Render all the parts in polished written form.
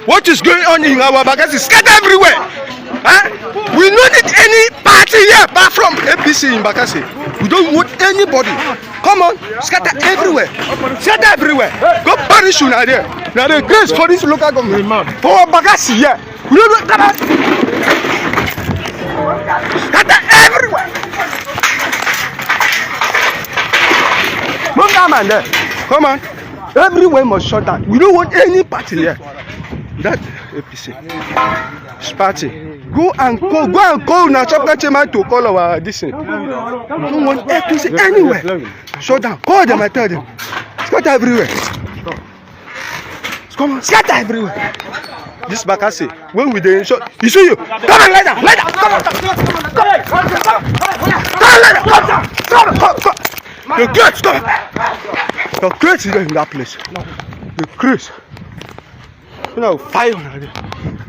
What is going on in our Bakassi? Scatter everywhere. Huh? We don't need any party here apart from APC in Bakassi. We don't want anybody. Come on, scatter everywhere. Scatter everywhere. Go punish you now there. Now the grace for this local government. For Bakassi here. We don't want that. Scatter everywhere. Move down, man, there. Come on. Everywhere must shut down. We don't want any party here. That APC. Party. Go and call now chocolate chairman to call our this thing. We don't want APC anywhere. Shut down. Call them and tell them. Scatter everywhere. Come on, scatter everywhere. This Bakassi, when we dey shot, you see you. Come on, lie down. Come on. Come. The crates, come. The crates is in that place. The crates. You know, fire on it.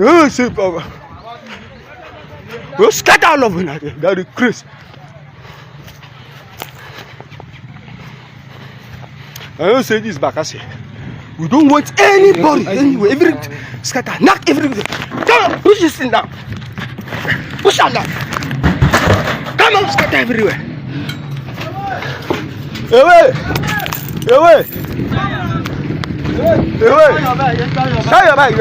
Oh, see, we scatter all of it. That is crates. I don't say this Bakassi. We don't want anybody anywhere. Every scatter, knock everything. Come on, push this thing down. Push it down. Come on, scatter everywhere. Away! Shut your bag.